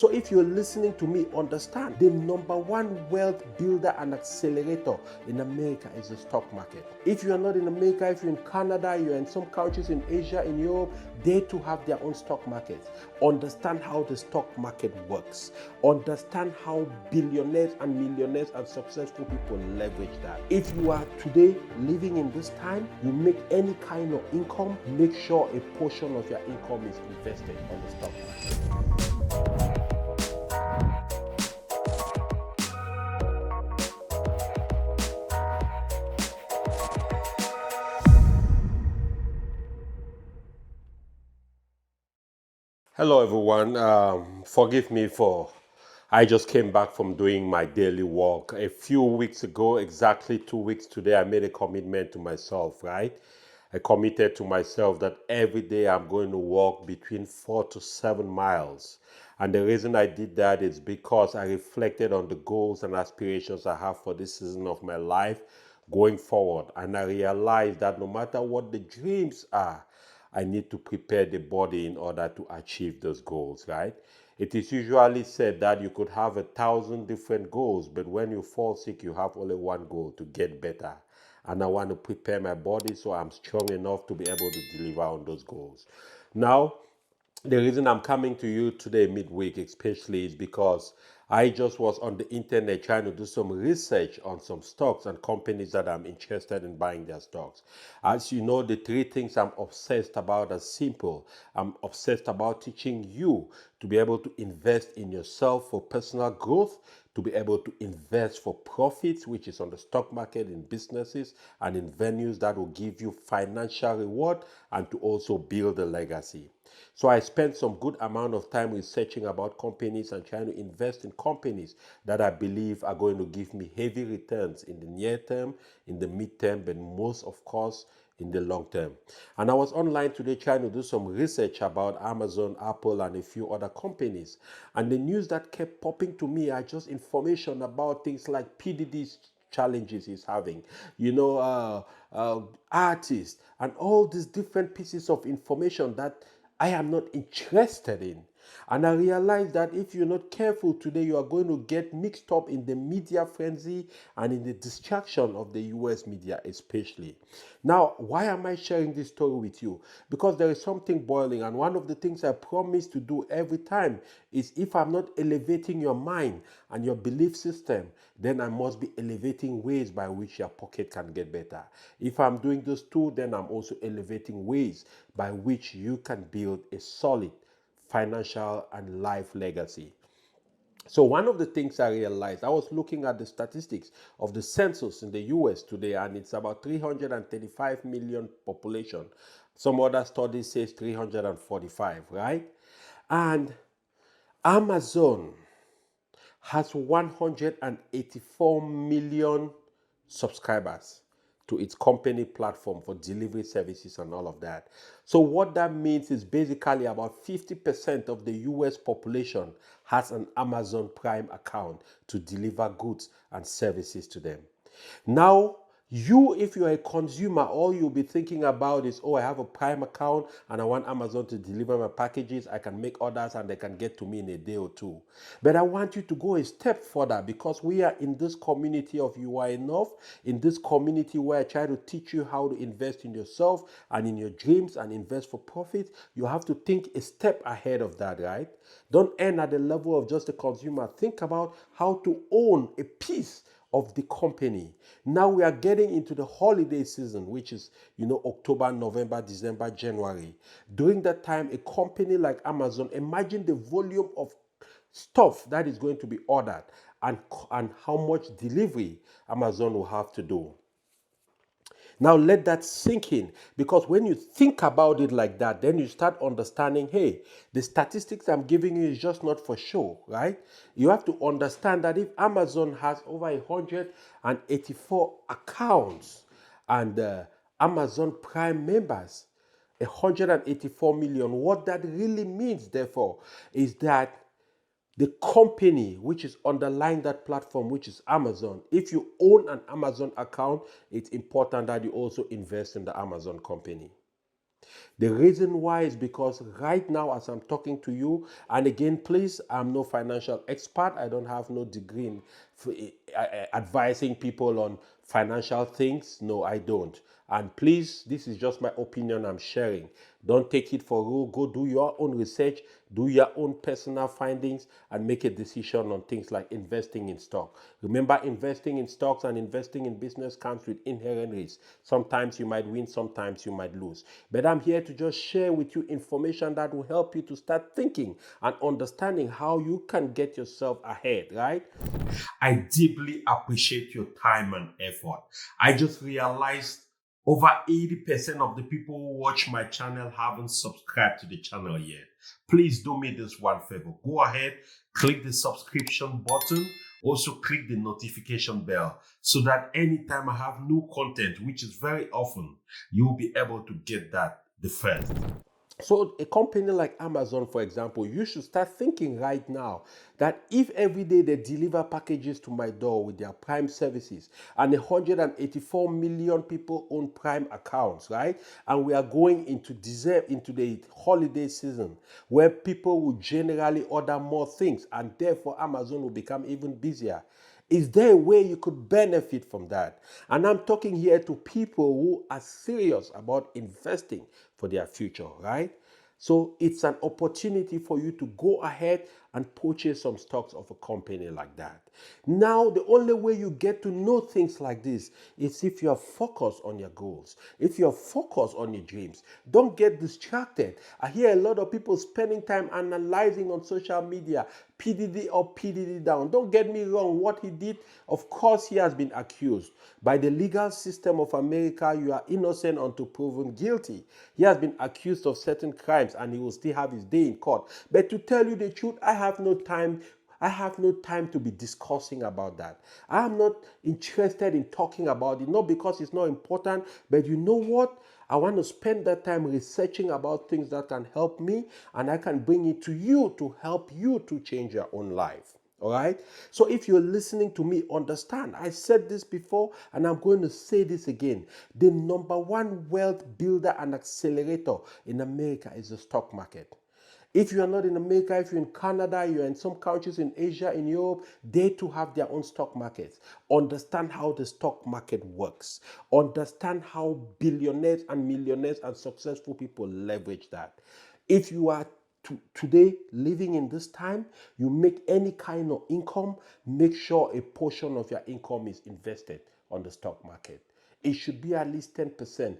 So if you're listening to me, understand the number one wealth builder and accelerator in America is the stock market. If you're not in America, if you're in Canada, you're in some countries in Asia, in Europe, they too have their own stock markets. Understand how the stock market works. Understand how billionaires and millionaires and successful people leverage that. If you are today living in this time, you make any kind of income, make sure a portion of your income is invested on the stock market. Hello, everyone. Forgive me for I just came back from doing my daily walk. A few weeks ago, exactly 2 weeks today, I made a commitment to myself, right? I committed to myself that every day I'm going to walk between 4 to 7 miles. And the reason I did that is because I reflected on the goals and aspirations I have for this season of my life going forward. And I realized that no matter what the dreams are, I need to prepare the body in order to achieve those goals, right? It is usually said that you could have 1,000 different goals, but when you fall sick, you have only one goal: to get better. And I want to prepare my body so I'm strong enough to be able to deliver on those goals. Now, the reason I'm coming to you today midweek especially is because I just was on the internet trying to do some research on some stocks and companies that I'm interested in buying their stocks. As you know, the three things I'm obsessed about are simple. I'm obsessed about teaching you to be able to invest in yourself for personal growth, to be able to invest for profits, which is on the stock market, in businesses, and in venues that will give you financial reward, and to also build a legacy. So I spent some good amount of time researching about companies and trying to invest in companies that I believe are going to give me heavy returns in the near term, in the mid-term, but most of course in the long term. And I was online today trying to do some research about Amazon, Apple, and a few other companies. And the news that kept popping to me are just information about things like PDD's challenges he's having, artists, and all these different pieces of information that I am not interested in. And I realize that if you're not careful today, you are going to get mixed up in the media frenzy and in the distraction of the US media, especially. Now, why am I sharing this story with you? Because there is something boiling, and one of the things I promise to do every time is, if I'm not elevating your mind and your belief system, then I must be elevating ways by which your pocket can get better. If I'm doing those two, then I'm also elevating ways by which you can build a solid financial and life legacy. So one of the things I realized, I was looking at the statistics of the census in the US today, and it's about 335 million population. Some other studies says 345, right? And Amazon has 184 million subscribers to its company platform for delivery services and all of that. So what that means is basically about 50% of the US population has an Amazon Prime account to deliver goods and services to them. Now, if you're a consumer, all you'll be thinking about is, oh, I have a Prime account and I want Amazon to deliver my packages. I can make orders and they can get to me in a day or two. But I want you to go a step further, because we are in this community of You Are Enough, in this community where I try to teach you how to invest in yourself and in your dreams and invest for profit. You have to think a step ahead of that, right? Don't end at the level of just a consumer. Think about how to own a piece of the company. Now we are getting into the holiday season, which is, October, November, December, January. During that time, a company like Amazon, imagine the volume of stuff that is going to be ordered, and how much delivery Amazon will have to do. Now let that sink in, because when you think about it like that, then you start understanding, hey, the statistics I'm giving you is just not for show, right? You have to understand that if Amazon has over 184 accounts and Amazon Prime members, 184 million, what that really means, therefore, is that the company which is underlying that platform, which is Amazon, if you own an Amazon account, it's important that you also invest in the Amazon company. The reason why is because right now, as I'm talking to you, and again, please, I'm no financial expert. I don't have no degree in advising people on financial things. No, I don't. And please, this is just my opinion I'm sharing. Don't take it for rule. Go do your own research, do your own personal findings, and make a decision on things like investing in stock. Remember, investing in stocks and investing in business comes with inherent risks. Sometimes you might win, sometimes you might lose. But I'm here to just share with you information that will help you to start thinking and understanding how you can get yourself ahead, right? I deeply appreciate your time and effort. I just realized over 80% of the people who watch my channel haven't subscribed to the channel yet. Please do me this one favor. Go ahead, click the subscription button. Also click the notification bell so that anytime I have new content, which is very often, you'll be able to get that the first. So a company like Amazon, for example, you should start thinking right now that if every day they deliver packages to my door with their Prime services and 184 million people own Prime accounts, right? And we are going into the holiday season where people will generally order more things and therefore Amazon will become even busier. Is there a way you could benefit from that? And I'm talking here to people who are serious about investing for their future, right? So it's an opportunity for you to go ahead and purchase some stocks of a company like that. Now, the only way you get to know things like this is if you are focused on your goals, if you're focused on your dreams. Don't get distracted. I hear a lot of people spending time analyzing on social media, PDD up, PDD down. Don't get me wrong, what he did, of course, he has been accused. By the legal system of America, you are innocent until proven guilty. He has been accused of certain crimes and he will still have his day in court. But to tell you the truth, I have no time to be discussing about that. I am not interested in talking about it, not because it's not important, but you know what? I want to spend that time researching about things that can help me, and I can bring it to you to help you to change your own life. All right. So if you're listening to me, understand. I said this before and I'm going to say this again. The number one wealth builder and accelerator in America is the stock market. If you are not in America, if you're in Canada, you're in some countries in Asia, in Europe, they too have their own stock markets. Understand how the stock market works. Understand how billionaires and millionaires and successful people leverage that. If you are today living in this time, you make any kind of income, make sure a portion of your income is invested on the stock market. It should be at least 10%.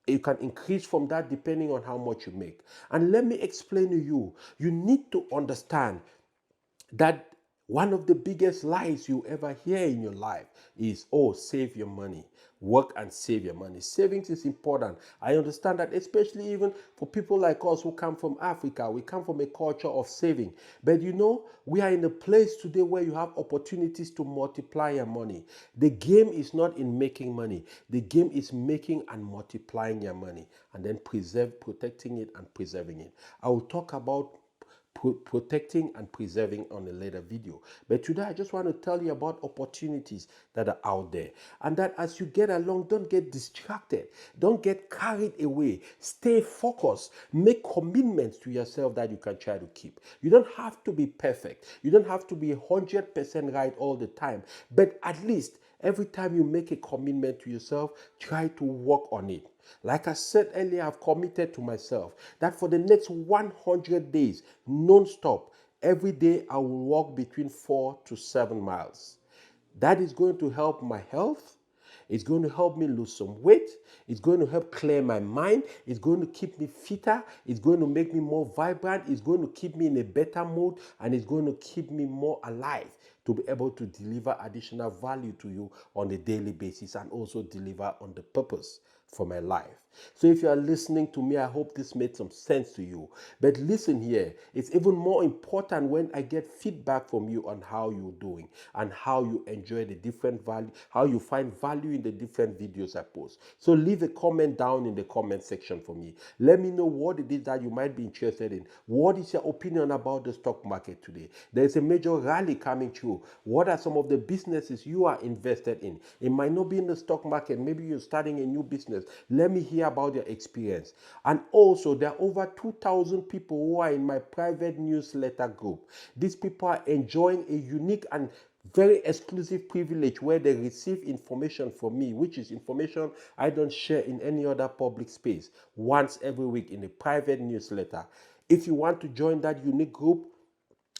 You can increase from that depending on how much you make. And let me explain to you, you need to understand that one of the biggest lies you ever hear in your life is, oh, save your money. Work and save your money. Savings is important. I understand that, especially even for people like us who come from Africa. We come from a culture of saving. But you know, we are in a place today where you have opportunities to multiply your money. The game is not in making money. The game is making and multiplying your money and then protecting it and preserving it. I will talk about protecting and preserving on a later video. But today I just want to tell you about opportunities that are out there. And that as you get along, don't get distracted. Don't get carried away. Stay focused. Make commitments to yourself that you can try to keep. You don't have to be perfect. You don't have to be 100% right all the time. But at least every time you make a commitment to yourself, try to work on it. Like I said earlier, I've committed to myself that for the next 100 days, non-stop, every day I will walk between 4 to 7 miles. That is going to help my health. It's going to help me lose some weight. It's going to help clear my mind. It's going to keep me fitter. It's going to make me more vibrant. It's going to keep me in a better mood. And it's going to keep me more alive to be able to deliver additional value to you on a daily basis and also deliver on the purpose for my life. So if you are listening to me, I hope this made some sense to you. But listen here, it's even more important when I get feedback from you on how you're doing and how you enjoy the different value, how you find value in the different videos I post. So leave a comment down in the comment section for me. Let me know what it is that you might be interested in. What is your opinion about the stock market today? There's a major rally coming through. What are some of the businesses you are invested in? It might not be in the stock market. Maybe you're starting a new business. business. Let me hear about their experience. And also, there are over 2,000 people who are in my private newsletter group. These people are enjoying a unique and very exclusive privilege where they receive information from me, which is information I don't share in any other public space, once every week in a private newsletter. If you want to join that unique group,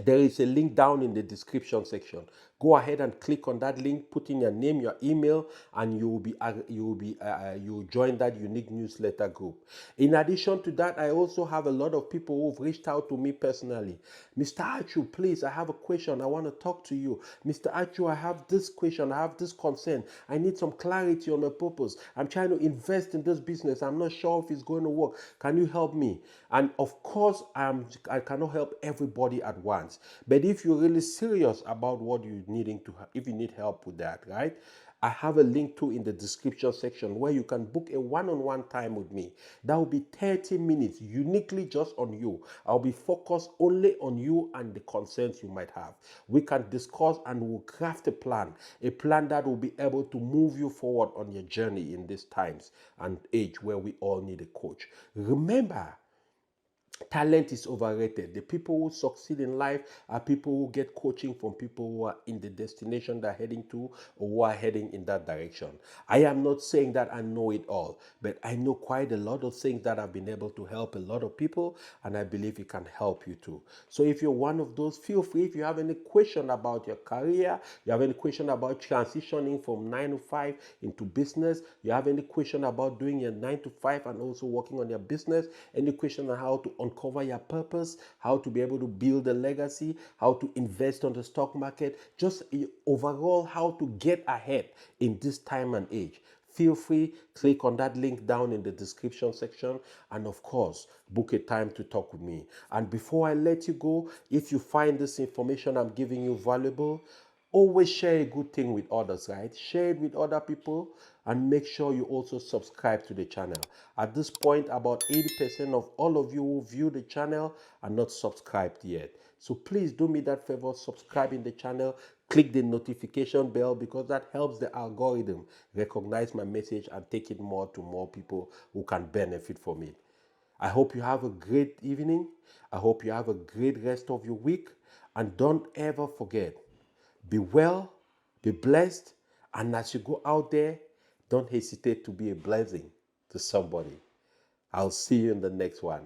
there is a link down in the description section. Go ahead and click on that link, put in your name, your email, and you will join that unique newsletter group. In addition to that, I also have a lot of people who've reached out to me personally. Mr. Achu, please, I have a question. I want to talk to you. Mr. Achu, I have this question. I have this concern. I need some clarity on my purpose. I'm trying to invest in this business. I'm not sure if it's going to work. Can you help me? And of course, I cannot help everybody at once. But if you're really serious about what you're needing to, if you need help with that, right? I have a link to in the description section where you can book a one-on-one time with me. That will be 30 minutes, uniquely just on you. I'll be focused only on you and the concerns you might have. We can discuss and we'll craft a plan that will be able to move you forward on your journey in these times and age where we all need a coach. Remember, talent is overrated. The people who succeed in life are people who get coaching from people who are in the destination they're heading to or who are heading in that direction. I am not saying that I know it all, but I know quite a lot of things that have been able to help a lot of people, and I believe it can help you too. So if you're one of those, feel free. If you have any question about your career, you have any question about transitioning from 9 to 5 into business, you have any question about doing your 9 to 5 and also working on your business, any question on how to uncover your purpose, how to be able to build a legacy, how to invest on the stock market, just overall how to get ahead in this time and age, feel free, click on that link down in the description section, and of course, book a time to talk with me. And before I let you go, if you find this information I'm giving you valuable, always share a good thing with others, right? Share it with other people and make sure you also subscribe to the channel. At this point, about 80% of all of you who view the channel are not subscribed yet. So please do me that favor, subscribe in the channel, click the notification bell because that helps the algorithm recognize my message and take it more to more people who can benefit from it. I hope you have a great evening. I hope you have a great rest of your week. And don't ever forget, be well, be blessed, and as you go out there, don't hesitate to be a blessing to somebody. I'll see you in the next one.